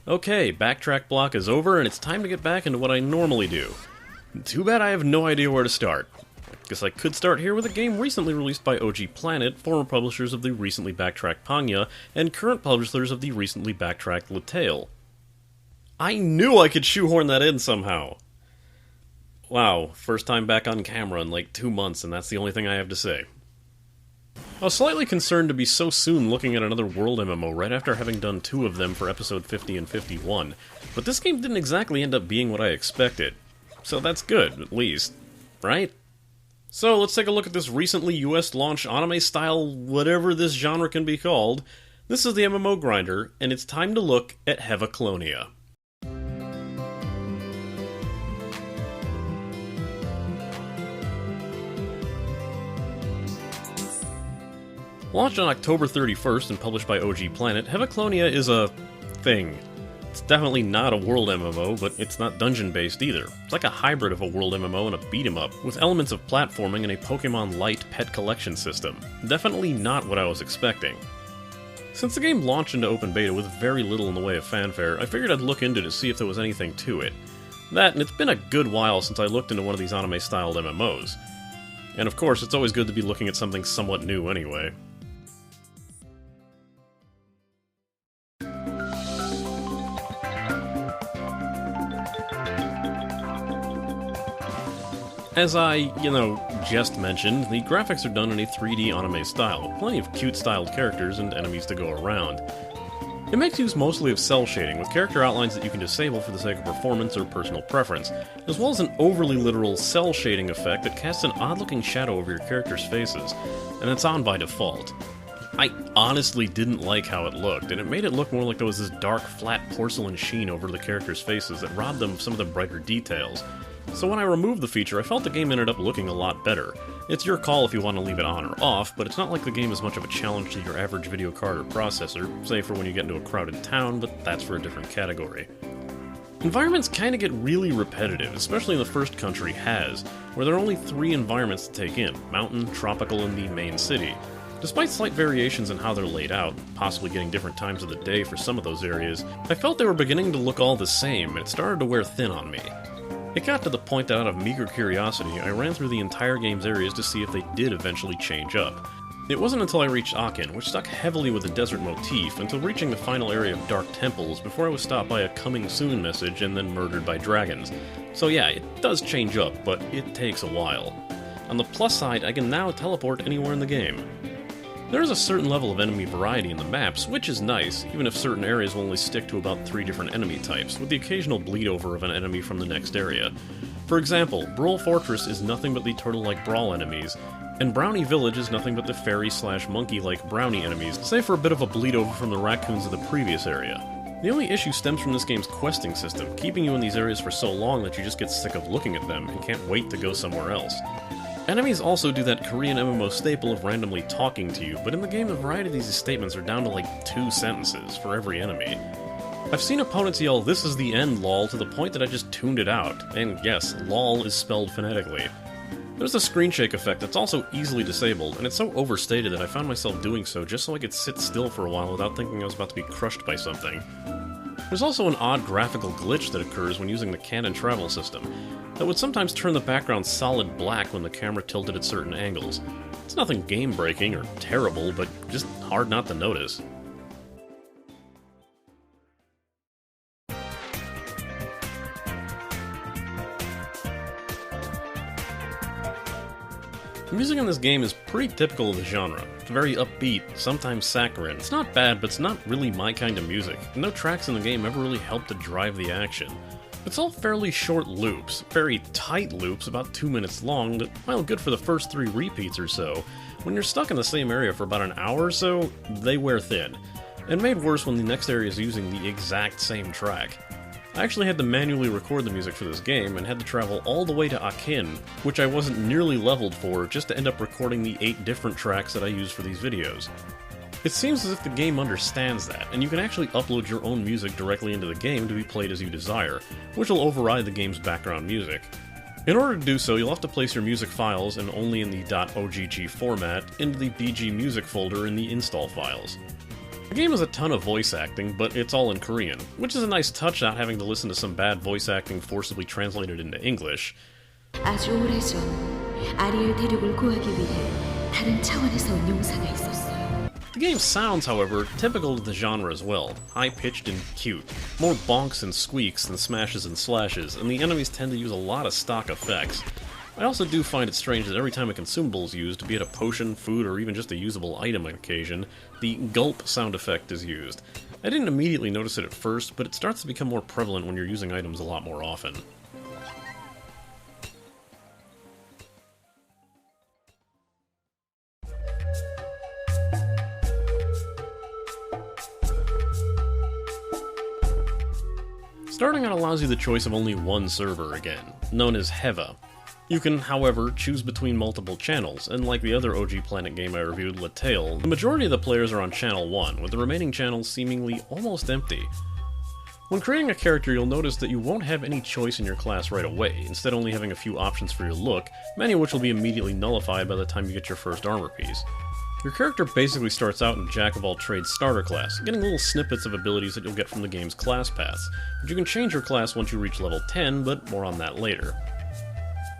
Okay, backtrack block is over and it's time to get back into what I normally do. Too bad I have no idea where to start. Guess I could start here with a game recently released by OG Planet, former publishers of the recently backtracked Panya, and current publishers of the recently backtracked Letale. I knew I could shoehorn that in somehow! Wow, first time back on camera in like 2 months and that's the only thing I have to say. I was slightly concerned to be so soon looking at another world MMO right after having done 2 of them for episode 50 and 51, but this game didn't exactly end up being what I expected. So that's good, at least. Right? So let's take a look at this recently US-launched anime-style whatever this genre can be called. This is the MMO Grinder, and it's time to look at Heva Clonia. Launched on October 31st and published by OG Planet, Heva Clonia is a thing. It's definitely not a world MMO, but it's not dungeon-based either. It's like a hybrid of a world MMO and a beat-em-up, with elements of platforming and a Pokemon-light pet collection system. Definitely not what I was expecting. Since the game launched into open beta with very little in the way of fanfare, I figured I'd look into it to see if there was anything to it. That, and it's been a good while since I looked into one of these anime-styled MMOs. And of course, it's always good to be looking at something somewhat new anyway. As I, just mentioned, the graphics are done in a 3D anime style, with plenty of cute styled characters and enemies to go around. It makes use mostly of cell shading, with character outlines that you can disable for the sake of performance or personal preference, as well as an overly literal cell shading effect that casts an odd-looking shadow over your characters' faces, and it's on by default. I honestly didn't like how it looked, and it made it look more like there was this dark, flat porcelain sheen over the characters' faces that robbed them of some of the brighter details. So when I removed the feature, I felt the game ended up looking a lot better. It's your call if you want to leave it on or off, but it's not like the game is much of a challenge to your average video card or processor, save for when you get into a crowded town, but that's for a different category. Environments kinda get really repetitive, especially in the first country, Haz, where there are only 3 environments to take in: mountain, tropical, and the main city. Despite slight variations in how they're laid out, possibly getting different times of the day for some of those areas, I felt they were beginning to look all the same, and it started to wear thin on me. It got to the point that out of meager curiosity, I ran through the entire game's areas to see if they did eventually change up. It wasn't until I reached Akin, which stuck heavily with the desert motif, until reaching the final area of Dark Temples before I was stopped by a coming soon message and then murdered by dragons. So yeah, it does change up, but it takes a while. On the plus side, I can now teleport anywhere in the game. There is a certain level of enemy variety in the maps, which is nice, even if certain areas will only stick to about 3 different enemy types, with the occasional bleed over of an enemy from the next area. For example, Brawl Fortress is nothing but the turtle-like Brawl enemies, and Brownie Village is nothing but the fairy-slash-monkey-like Brownie enemies, save for a bit of a bleed over from the raccoons of the previous area. The only issue stems from this game's questing system, keeping you in these areas for so long that you just get sick of looking at them and can't wait to go somewhere else. Enemies also do that Korean MMO staple of randomly talking to you, but in the game the variety of these statements are down to like 2 sentences for every enemy. I've seen opponents yell, "This is the end, lol," to the point that I just tuned it out, and yes, lol is spelled phonetically. There's a screen shake effect that's also easily disabled, and it's so overstated that I found myself doing so just so I could sit still for a while without thinking I was about to be crushed by something. There's also an odd graphical glitch that occurs when using the canon travel system, that would sometimes turn the background solid black when the camera tilted at certain angles. It's nothing game-breaking or terrible, but just hard not to notice. The music in this game is pretty typical of the genre. It's very upbeat, sometimes saccharine. It's not bad, but it's not really my kind of music. No tracks in the game ever really help to drive the action. It's all fairly short loops, very tight loops, about 2 minutes long, that, while good for the first 3 repeats or so, when you're stuck in the same area for about an hour or so, they wear thin. And made worse when the next area is using the exact same track. I actually had to manually record the music for this game and had to travel all the way to Akin, which I wasn't nearly leveled for, just to end up recording the 8 different tracks that I use for these videos. It seems as if the game understands that, and you can actually upload your own music directly into the game to be played as you desire, which will override the game's background music. In order to do so, you'll have to place your music files, and only in the .ogg format, into the BG Music folder in the install files. The game has a ton of voice acting, but it's all in Korean, which is a nice touch not having to listen to some bad voice acting forcibly translated into English. 아주 오래전 아리엘 대륙을 구하기 위해 다른 차원에서 온 용사가 있었어요. The game sounds, however, typical to the genre as well, high-pitched and cute. More bonks and squeaks than smashes and slashes, and the enemies tend to use a lot of stock effects. I also do find it strange that every time a consumable is used, be it a potion, food, or even just a usable item on occasion, the gulp sound effect is used. I didn't immediately notice it at first, but it starts to become more prevalent when you're using items a lot more often. Starting out allows you the choice of only one server again, known as Heva. You can, however, choose between multiple channels, and like the other OG Planet game I reviewed, Lattale, the majority of the players are on Channel 1, with the remaining channels seemingly almost empty. When creating a character, you'll notice that you won't have any choice in your class right away, instead only having a few options for your look, many of which will be immediately nullified by the time you get your first armor piece. Your character basically starts out in Jack-of-all-trades starter class, getting little snippets of abilities that you'll get from the game's class paths, but you can change your class once you reach level 10, but more on that later.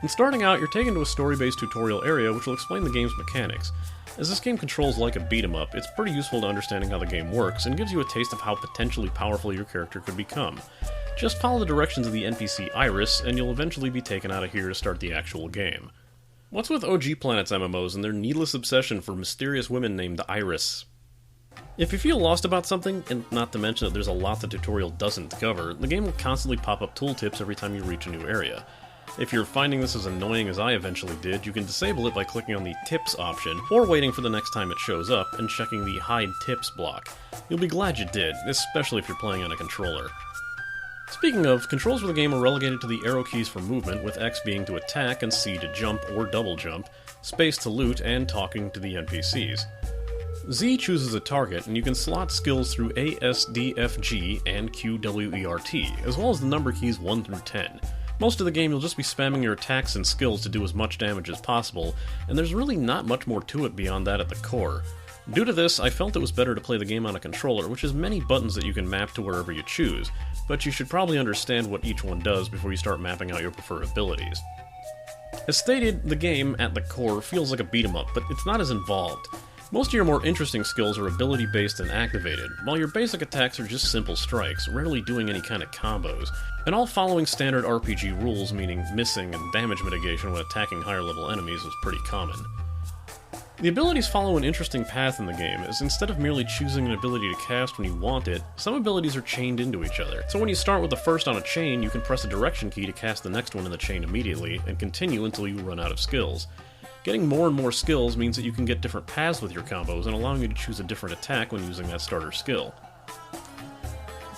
In starting out, you're taken to a story-based tutorial area which will explain the game's mechanics. As this game controls like a beat-em-up, it's pretty useful to understanding how the game works, and gives you a taste of how potentially powerful your character could become. Just follow the directions of the NPC Iris, and you'll eventually be taken out of here to start the actual game. What's with OG Planet's MMOs and their needless obsession for mysterious women named Iris? If you feel lost about something, and not to mention that there's a lot the tutorial doesn't cover, the game will constantly pop up tooltips every time you reach a new area. If you're finding this as annoying as I eventually did, you can disable it by clicking on the Tips option, or waiting for the next time it shows up and checking the Hide Tips block. You'll be glad you did, especially if you're playing on a controller. Speaking of, controls for the game are relegated to the arrow keys for movement, with X being to attack and C to jump or double jump, space to loot, and talking to the NPCs. Z chooses a target, and you can slot skills through A, S, D, F, G, and Q, W, E, R, T, as well as the number keys 1 through 10. Most of the game you'll just be spamming your attacks and skills to do as much damage as possible, and there's really not much more to it beyond that at the core. Due to this, I felt it was better to play the game on a controller, which has many buttons that you can map to wherever you choose, but you should probably understand what each one does before you start mapping out your preferred abilities. As stated, the game, at the core, feels like a beat-em-up, but it's not as involved. Most of your more interesting skills are ability-based and activated, while your basic attacks are just simple strikes, rarely doing any kind of combos, and all following standard RPG rules, meaning missing and damage mitigation when attacking higher-level enemies is pretty common. The abilities follow an interesting path in the game, as instead of merely choosing an ability to cast when you want it, some abilities are chained into each other. So when you start with the first on a chain, you can press a direction key to cast the next one in the chain immediately, and continue until you run out of skills. Getting more and more skills means that you can get different paths with your combos, and allowing you to choose a different attack when using that starter skill.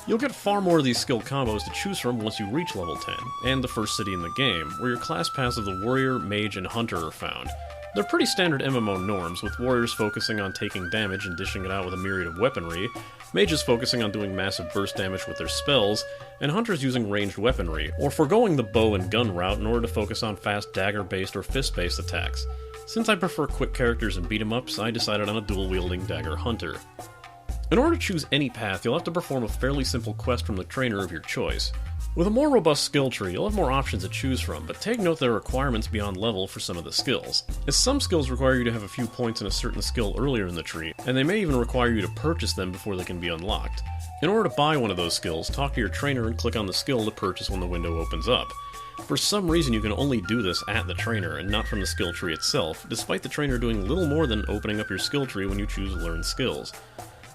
You'll get far more of these skill combos to choose from once you reach level 10, and the first city in the game, where your class paths of the Warrior, Mage, and Hunter are found. They're pretty standard MMO norms, with warriors focusing on taking damage and dishing it out with a myriad of weaponry, mages focusing on doing massive burst damage with their spells, and hunters using ranged weaponry, or foregoing the bow and gun route in order to focus on fast dagger-based or fist-based attacks. Since I prefer quick characters and beat-em-ups, I decided on a dual-wielding dagger hunter. In order to choose any path, you'll have to perform a fairly simple quest from the trainer of your choice. With a more robust skill tree, you'll have more options to choose from, but take note there are requirements beyond level for some of the skills, as some skills require you to have a few points in a certain skill earlier in the tree, and they may even require you to purchase them before they can be unlocked. In order to buy one of those skills, talk to your trainer and click on the skill to purchase when the window opens up. For some reason you can only do this at the trainer, and not from the skill tree itself, despite the trainer doing little more than opening up your skill tree when you choose Learn Skills.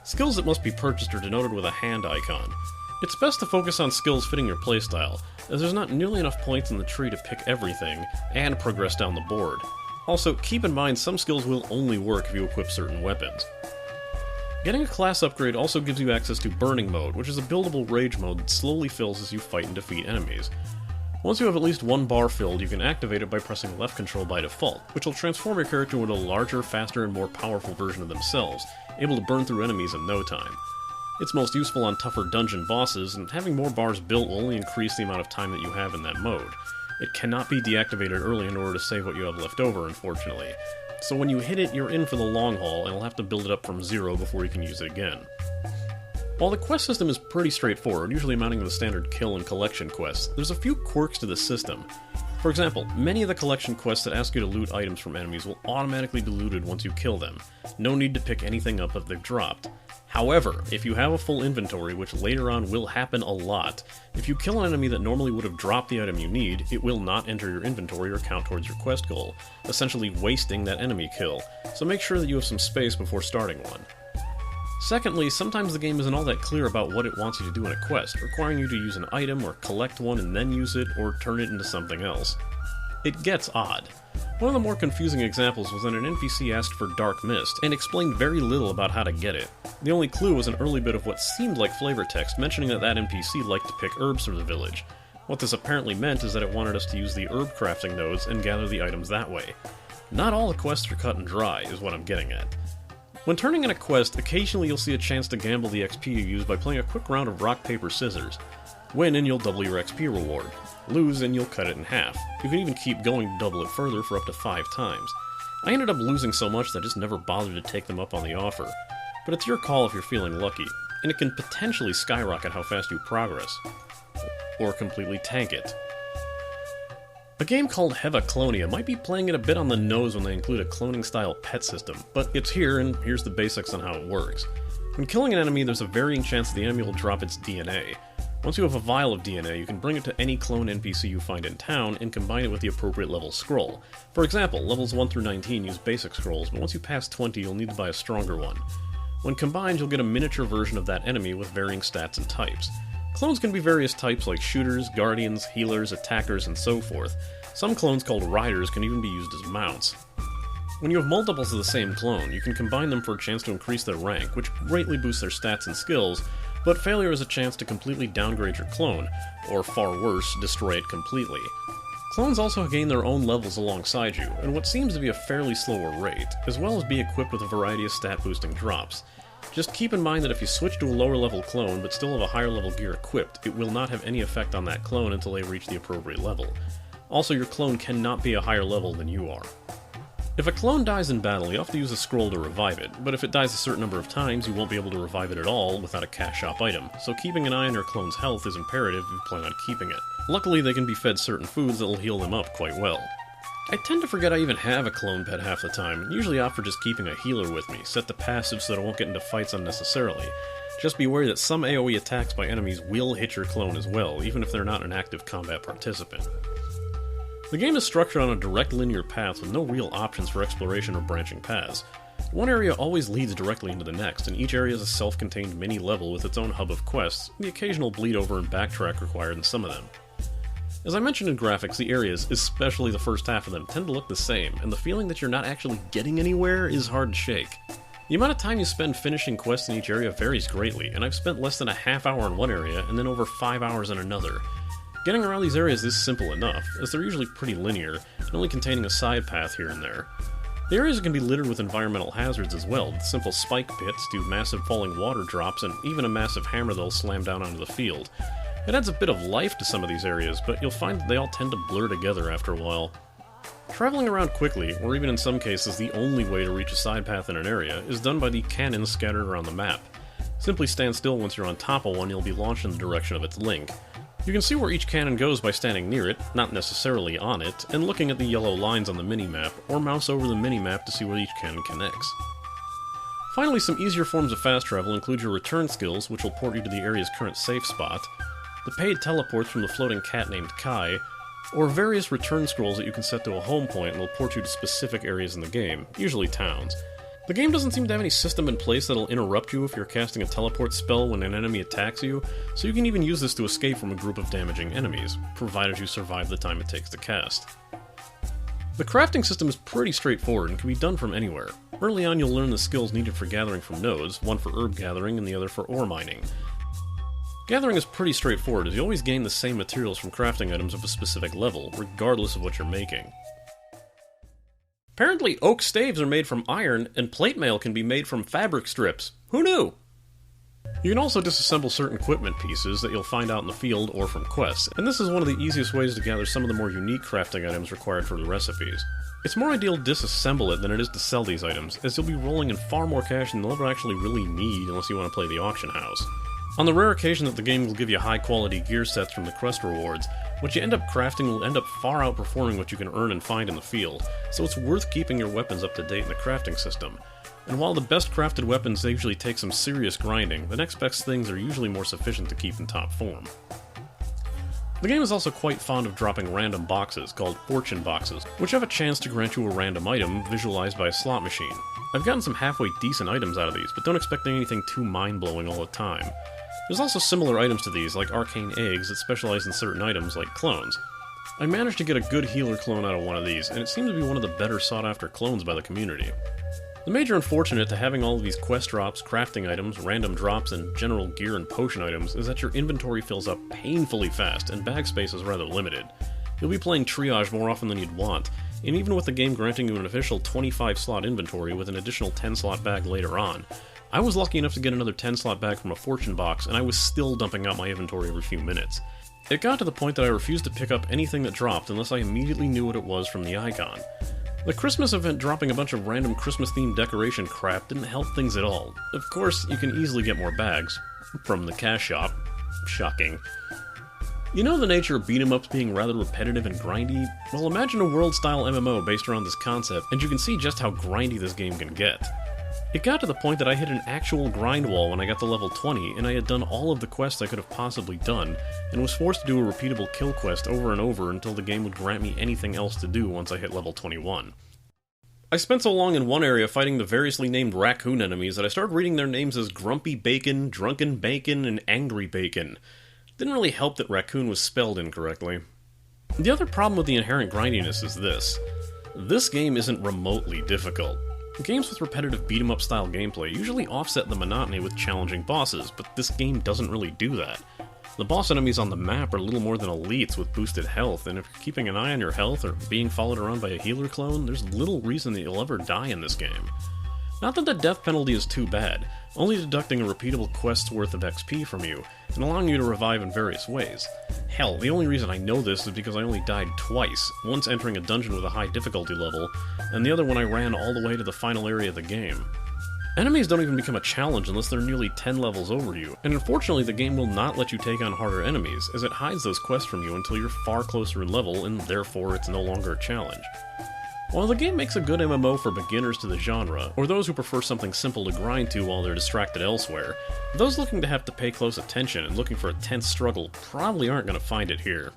Skills that must be purchased are denoted with a hand icon. It's best to focus on skills fitting your playstyle, as there's not nearly enough points in the tree to pick everything, and progress down the board. Also, keep in mind some skills will only work if you equip certain weapons. Getting a class upgrade also gives you access to Burning Mode, which is a buildable rage mode that slowly fills as you fight and defeat enemies. Once you have at least one bar filled, you can activate it by pressing left control by default, which will transform your character into a larger, faster, and more powerful version of themselves, able to burn through enemies in no time. It's most useful on tougher dungeon bosses, and having more bars built will only increase the amount of time that you have in that mode. It cannot be deactivated early in order to save what you have left over, unfortunately. so when you hit it, you're in for the long haul, and you'll have to build it up from zero before you can use it again. While the quest system is pretty straightforward, usually amounting to the standard kill and collection quests, there's a few quirks to the system. For example, many of the collection quests that ask you to loot items from enemies will automatically be looted once you kill them. No need to pick anything up if they've dropped. However, if you have a full inventory, which later on will happen a lot, if you kill an enemy that normally would have dropped the item you need, it will not enter your inventory or count towards your quest goal, essentially wasting that enemy kill, so make sure that you have some space before starting one. Secondly, sometimes the game isn't all that clear about what it wants you to do in a quest, requiring you to use an item or collect one and then use it, or turn it into something else. It gets odd. One of the more confusing examples was when an NPC asked for Dark Mist, and explained very little about how to get it. The only clue was an early bit of what seemed like flavor text mentioning that that NPC liked to pick herbs from the village. What this apparently meant is that it wanted us to use the herb crafting nodes and gather the items that way. Not all the quests are cut and dry, is what I'm getting at. When turning in a quest, occasionally you'll see a chance to gamble the XP you use by playing a quick round of rock, paper, scissors. Win and you'll double your XP reward. Lose and you'll cut it in half. You can even keep going to double it further for up to 5 times. I ended up losing so much that I just never bothered to take them up on the offer. But it's your call if you're feeling lucky, and it can potentially skyrocket how fast you progress. Or completely tank it. A game called Heva Clonia might be playing it a bit on the nose when they include a cloning-style pet system, but it's here, and here's the basics on how it works. When killing an enemy, there's a varying chance the enemy will drop its DNA. Once you have a vial of DNA, you can bring it to any clone NPC you find in town and combine it with the appropriate level scroll. For example, levels 1 through 19 use basic scrolls, but once you pass 20 you'll need to buy a stronger one. When combined, you'll get a miniature version of that enemy with varying stats and types. Clones can be various types like shooters, guardians, healers, attackers, and so forth. Some clones called riders can even be used as mounts. When you have multiples of the same clone, you can combine them for a chance to increase their rank, which greatly boosts their stats and skills, but failure is a chance to completely downgrade your clone, or far worse, destroy it completely. Clones also gain their own levels alongside you, at what seems to be a fairly slower rate, as well as be equipped with a variety of stat-boosting drops. Just keep in mind that if you switch to a lower level clone but still have a higher level gear equipped, it will not have any effect on that clone until they reach the appropriate level. Also, your clone cannot be a higher level than you are. If a clone dies in battle, you have to use a scroll to revive it, but if it dies a certain number of times, you won't be able to revive it at all without a cash shop item, so keeping an eye on your clone's health is imperative if you plan on keeping it. Luckily, they can be fed certain foods that will heal them up quite well. I tend to forget I even have a clone pet half the time, and usually opt for just keeping a healer with me, set to passive so that I won't get into fights unnecessarily. Just be wary that some AoE attacks by enemies will hit your clone as well, even if they're not an active combat participant. The game is structured on a direct linear path with no real options for exploration or branching paths. One area always leads directly into the next, and each area is a self-contained mini-level with its own hub of quests, the occasional bleed over and backtrack required in some of them. As I mentioned in graphics, the areas, especially the first half of them, tend to look the same, and the feeling that you're not actually getting anywhere is hard to shake. The amount of time you spend finishing quests in each area varies greatly, and I've spent less than a half hour in one area and then over 5 hours in another. Getting around these areas is simple enough, as they're usually pretty linear, and only containing a side path here and there. The areas can be littered with environmental hazards as well, with simple spike pits to massive falling water drops and even a massive hammer that'll slam down onto the field. It adds a bit of life to some of these areas, but you'll find that they all tend to blur together after a while. Traveling around quickly, or even in some cases the only way to reach a side path in an area, is done by the cannons scattered around the map. Simply stand still once you're on top of one, you'll be launched in the direction of its link. You can see where each cannon goes by standing near it, not necessarily on it, and looking at the yellow lines on the minimap, or mouse over the minimap to see where each cannon connects. Finally, some easier forms of fast travel include your return skills, which will port you to the area's current safe spot, the paid teleports from the floating cat named Kai, or various return scrolls that you can set to a home point and will port you to specific areas in the game, usually towns. The game doesn't seem to have any system in place that'll interrupt you if you're casting a teleport spell when an enemy attacks you, so you can even use this to escape from a group of damaging enemies, provided you survive the time it takes to cast. The crafting system is pretty straightforward and can be done from anywhere. Early on you'll learn the skills needed for gathering from nodes, one for herb gathering and the other for ore mining. Gathering is pretty straightforward, as you always gain the same materials from crafting items of a specific level, regardless of what you're making. Apparently oak staves are made from iron, and plate mail can be made from fabric strips. Who knew? You can also disassemble certain equipment pieces that you'll find out in the field or from quests, and this is one of the easiest ways to gather some of the more unique crafting items required for the recipes. It's more ideal to disassemble it than it is to sell these items, as you'll be rolling in far more cash than you'll ever actually really need unless you want to play the auction house. On the rare occasion that the game will give you high quality gear sets from the quest rewards, what you end up crafting will end up far outperforming what you can earn and find in the field, so it's worth keeping your weapons up to date in the crafting system. And while the best crafted weapons usually take some serious grinding, the next best things are usually more sufficient to keep in top form. The game is also quite fond of dropping random boxes, called fortune boxes, which have a chance to grant you a random item visualized by a slot machine. I've gotten some halfway decent items out of these, but don't expect anything too mind-blowing all the time. There's also similar items to these, like arcane eggs that specialize in certain items, like clones. I managed to get a good healer clone out of one of these, and it seemed to be one of the better sought-after clones by the community. The major unfortunate to having all of these quest drops, crafting items, random drops, and general gear and potion items is that your inventory fills up painfully fast, and bag space is rather limited. You'll be playing triage more often than you'd want, and even with the game granting you an official 25-slot inventory with an additional 10-slot bag later on, I was lucky enough to get another 10-slot bag from a fortune box, and I was still dumping out my inventory every few minutes. It got to the point that I refused to pick up anything that dropped unless I immediately knew what it was from the icon. The Christmas event dropping a bunch of random Christmas-themed decoration crap didn't help things at all. Of course, you can easily get more bags. From the cash shop. Shocking. You know the nature of beat-em-ups being rather repetitive and grindy? Well, imagine a world-style MMO based around this concept, and you can see just how grindy this game can get. It got to the point that I hit an actual grind wall when I got to level 20, and I had done all of the quests I could have possibly done, and was forced to do a repeatable kill quest over and over until the game would grant me anything else to do once I hit level 21. I spent so long in one area fighting the variously named raccoon enemies that I started reading their names as Grumpy Bacon, Drunken Bacon, and Angry Bacon. Didn't really help that raccoon was spelled incorrectly. The other problem with the inherent grindiness is this. This game isn't remotely difficult. Games with repetitive beat-em-up style gameplay usually offset the monotony with challenging bosses, but this game doesn't really do that. The boss enemies on the map are little more than elites with boosted health, and if you're keeping an eye on your health or being followed around by a healer clone, there's little reason that you'll ever die in this game. Not that the death penalty is too bad, only deducting a repeatable quest's worth of XP from you, and allowing you to revive in various ways. Hell, the only reason I know this is because I only died twice, once entering a dungeon with a high difficulty level, and the other when I ran all the way to the final area of the game. Enemies don't even become a challenge unless they're nearly 10 levels over you, and unfortunately the game will not let you take on harder enemies, as it hides those quests from you until you're far closer in level, and therefore it's no longer a challenge. While the game makes a good MMO for beginners to the genre, or those who prefer something simple to grind to while they're distracted elsewhere, those looking to have to pay close attention and looking for a tense struggle probably aren't going to find it here.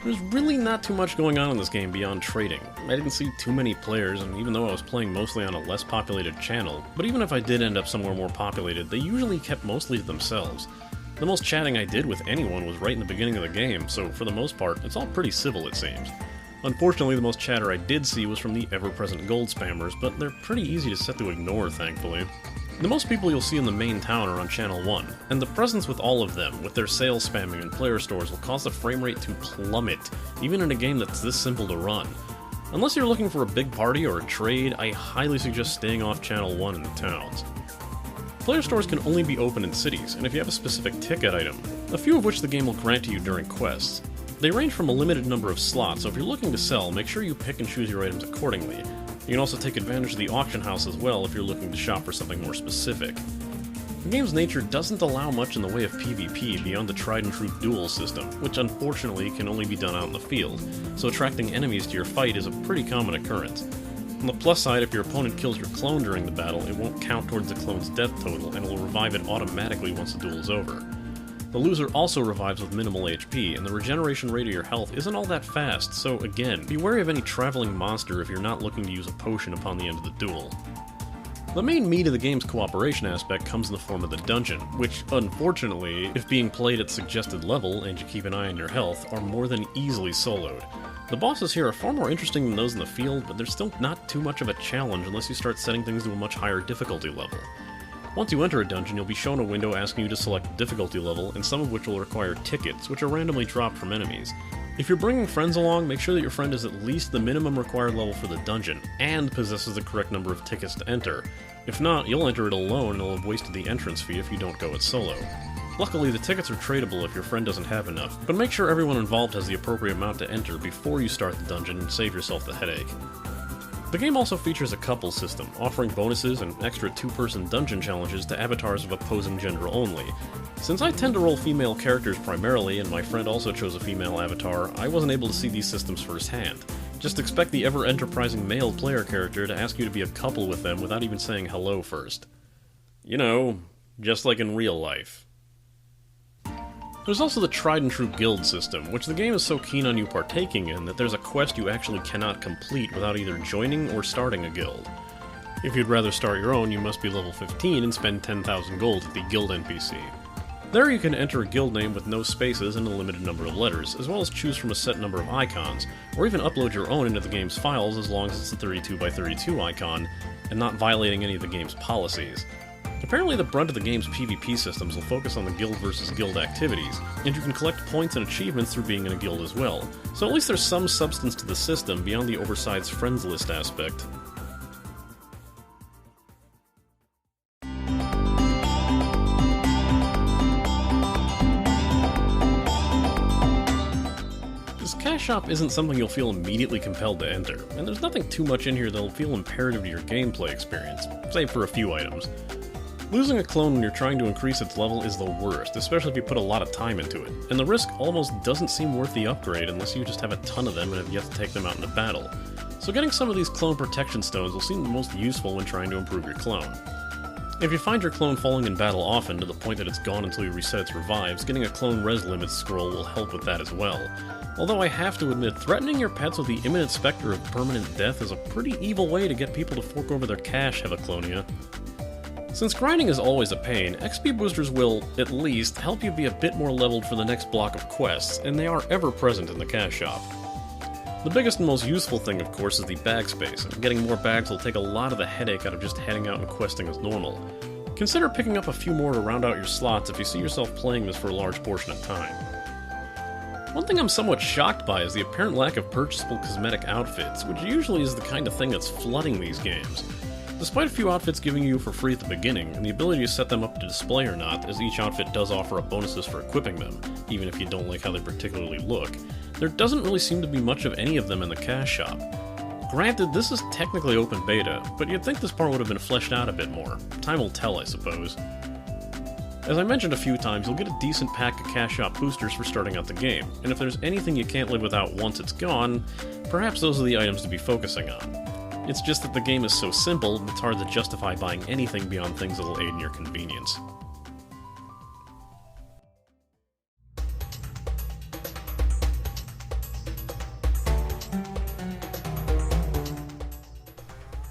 There's really not too much going on in this game beyond trading. I didn't see too many players, and even though I was playing mostly on a less populated channel, but even if I did end up somewhere more populated, they usually kept mostly to themselves. The most chatting I did with anyone was right in the beginning of the game, so for the most part, it's all pretty civil it seems. Unfortunately, the most chatter I did see was from the ever-present gold spammers, but they're pretty easy to set to ignore, thankfully. The most people you'll see in the main town are on Channel 1, and the presence with all of them, with their sales spamming and player stores, will cause the frame rate to plummet, even in a game that's this simple to run. Unless you're looking for a big party or a trade, I highly suggest staying off Channel 1 in the towns. Player stores can only be open in cities, and if you have a specific ticket item, a few of which the game will grant to you during quests. They range from a limited number of slots, so if you're looking to sell, make sure you pick and choose your items accordingly. You can also take advantage of the auction house as well if you're looking to shop for something more specific. The game's nature doesn't allow much in the way of PvP beyond the tried-and-true duel system, which unfortunately can only be done out in the field, so attracting enemies to your fight is a pretty common occurrence. On the plus side, if your opponent kills your clone during the battle, it won't count towards the clone's death total and will revive it automatically once the duel is over. The loser also revives with minimal HP, and the regeneration rate of your health isn't all that fast, so again, be wary of any traveling monster if you're not looking to use a potion upon the end of the duel. The main meat of the game's cooperation aspect comes in the form of the dungeon, which, unfortunately, if being played at suggested level and you keep an eye on your health, are more than easily soloed. The bosses here are far more interesting than those in the field, but they're still not too much of a challenge unless you start setting things to a much higher difficulty level. Once you enter a dungeon, you'll be shown a window asking you to select a difficulty level, and some of which will require tickets, which are randomly dropped from enemies. If you're bringing friends along, make sure that your friend is at least the minimum required level for the dungeon, and possesses the correct number of tickets to enter. If not, you'll enter it alone and you'll have wasted the entrance fee if you don't go it solo. Luckily, the tickets are tradable if your friend doesn't have enough, but make sure everyone involved has the appropriate amount to enter before you start the dungeon and save yourself the headache. The game also features a couple system, offering bonuses and extra two-person dungeon challenges to avatars of opposing gender only. Since I tend to roll female characters primarily, and my friend also chose a female avatar, I wasn't able to see these systems firsthand. Just expect the ever-enterprising male player character to ask you to be a couple with them without even saying hello first. You know, just like in real life. There's also the tried-and-true guild system, which the game is so keen on you partaking in that there's a quest you actually cannot complete without either joining or starting a guild. If you'd rather start your own, you must be level 15 and spend 10,000 gold at the guild NPC. There you can enter a guild name with no spaces and a limited number of letters, as well as choose from a set number of icons, or even upload your own into the game's files as long as it's a 32x32 icon, and not violating any of the game's policies. Apparently the brunt of the game's PvP systems will focus on the guild versus guild activities, and you can collect points and achievements through being in a guild as well, so at least there's some substance to the system beyond the oversized friends list aspect. This cash shop isn't something you'll feel immediately compelled to enter, and there's nothing too much in here that'll feel imperative to your gameplay experience, save for a few items. Losing a clone when you're trying to increase its level is the worst, especially if you put a lot of time into it, and the risk almost doesn't seem worth the upgrade unless you just have a ton of them and have yet to take them out into battle. So getting some of these clone protection stones will seem the most useful when trying to improve your clone. If you find your clone falling in battle often to the point that it's gone until you reset its revives, getting a clone res limit scroll will help with that as well. Although I have to admit, threatening your pets with the imminent specter of permanent death is a pretty evil way to get people to fork over their cash, Heva Clonia. Since grinding is always a pain, XP boosters will, at least, help you be a bit more leveled for the next block of quests, and they are ever present in the cash shop. The biggest and most useful thing, of course, is the bag space, and getting more bags will take a lot of the headache out of just heading out and questing as normal. Consider picking up a few more to round out your slots if you see yourself playing this for a large portion of time. One thing I'm somewhat shocked by is the apparent lack of purchasable cosmetic outfits, which usually is the kind of thing that's flooding these games. Despite a few outfits giving you for free at the beginning, and the ability to set them up to display or not, as each outfit does offer up bonuses for equipping them, even if you don't like how they particularly look, there doesn't really seem to be much of any of them in the cash shop. Granted, this is technically open beta, but you'd think this part would have been fleshed out a bit more. Time will tell, I suppose. As I mentioned a few times, you'll get a decent pack of cash shop boosters for starting out the game, and if there's anything you can't live without once it's gone, perhaps those are the items to be focusing on. It's just that the game is so simple, it's hard to justify buying anything beyond things that'll aid in your convenience.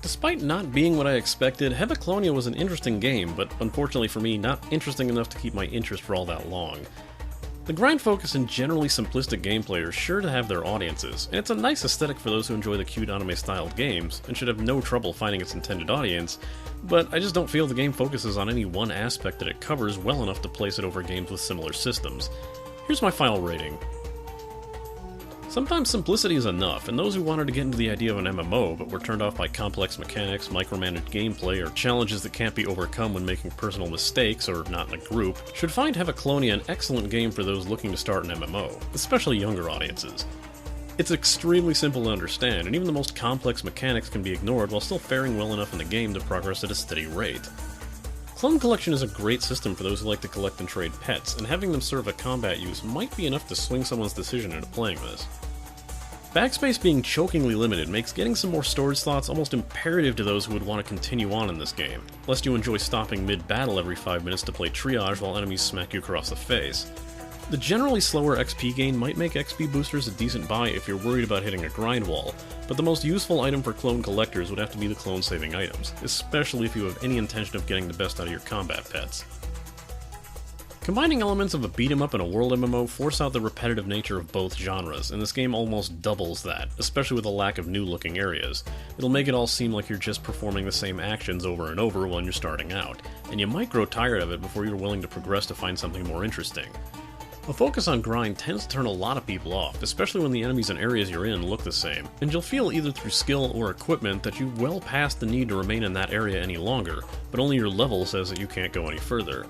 Despite not being what I expected, Heva Clonia was an interesting game, but unfortunately for me, not interesting enough to keep my interest for all that long. The grind focus and generally simplistic gameplay are sure to have their audiences, and it's a nice aesthetic for those who enjoy the cute anime-styled games, and should have no trouble finding its intended audience, but I just don't feel the game focuses on any one aspect that it covers well enough to place it over games with similar systems. Here's my final rating. Sometimes simplicity is enough, and those who wanted to get into the idea of an MMO but were turned off by complex mechanics, micromanaged gameplay, or challenges that can't be overcome when making personal mistakes or not in a group, should find Heva Clonia an excellent game for those looking to start an MMO, especially younger audiences. It's extremely simple to understand, and even the most complex mechanics can be ignored while still faring well enough in the game to progress at a steady rate. Clone Collection is a great system for those who like to collect and trade pets, and having them serve a combat use might be enough to swing someone's decision into playing this. Backspace being chokingly limited makes getting some more storage slots almost imperative to those who would want to continue on in this game, lest you enjoy stopping mid-battle every 5 minutes to play triage while enemies smack you across the face. The generally slower XP gain might make XP boosters a decent buy if you're worried about hitting a grind wall, but the most useful item for clone collectors would have to be the clone saving items, especially if you have any intention of getting the best out of your combat pets. Combining elements of a beat-em-up and a world MMO force out the repetitive nature of both genres, and this game almost doubles that, especially with a lack of new-looking areas. It'll make it all seem like you're just performing the same actions over and over when you're starting out, and you might grow tired of it before you're willing to progress to find something more interesting. A focus on grind tends to turn a lot of people off, especially when the enemies and areas you're in look the same, and you'll feel either through skill or equipment that you've well past the need to remain in that area any longer, but only your level says that you can't go any further.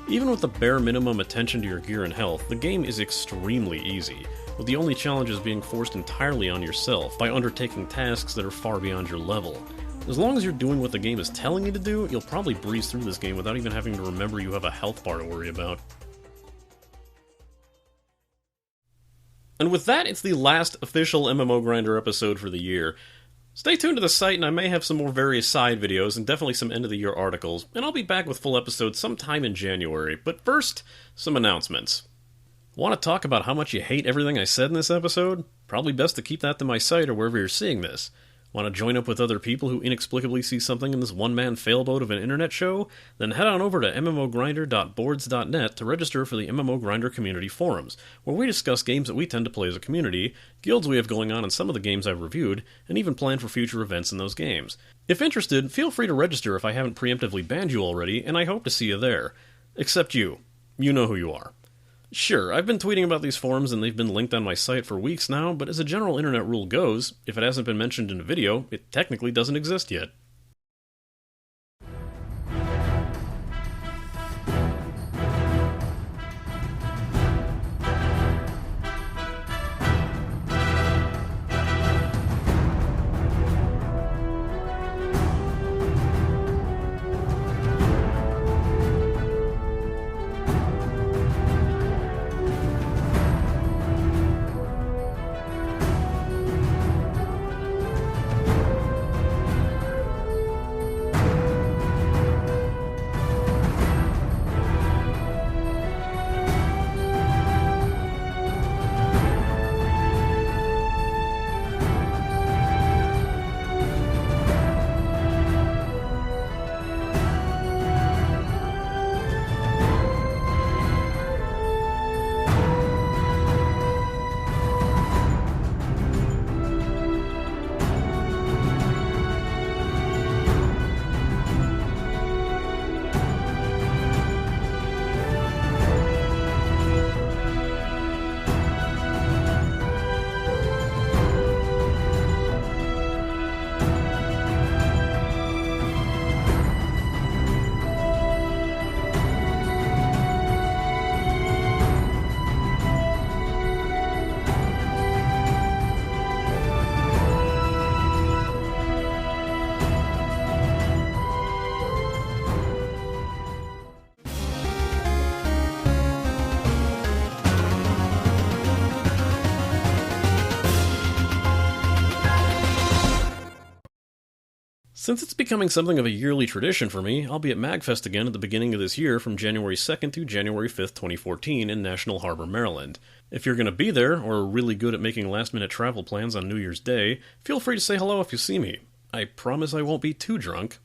Even with the bare minimum attention to your gear and health, the game is extremely easy, with the only challenges being forced entirely on yourself by undertaking tasks that are far beyond your level. As long as you're doing what the game is telling you to do, you'll probably breeze through this game without even having to remember you have a health bar to worry about. And with that, it's the last official MMO Grinder episode for the year. Stay tuned to the site and I may have some more various side videos and definitely some end-of-the-year articles, and I'll be back with full episodes sometime in January. But first, some announcements. Want to talk about how much you hate everything I said in this episode? Probably best to keep that to my site or wherever you're seeing this. Want to join up with other people who inexplicably see something in this one-man failboat of an internet show? Then head on over to mmogrinder.boards.net to register for the MMO Grinder community forums, where we discuss games that we tend to play as a community, guilds we have going on in some of the games I've reviewed, and even plan for future events in those games. If interested, feel free to register if I haven't preemptively banned you already, and I hope to see you there. Except you. You know who you are. Sure, I've been tweeting about these forums and they've been linked on my site for weeks now, but as a general internet rule goes, if it hasn't been mentioned in a video, it technically doesn't exist yet. Since it's becoming something of a yearly tradition for me, I'll be at MagFest again at the beginning of this year from January 2nd through January 5th, 2014 in National Harbor, Maryland. If you're going to be there, or are really good at making last-minute travel plans on New Year's Day, feel free to say hello if you see me. I promise I won't be too drunk.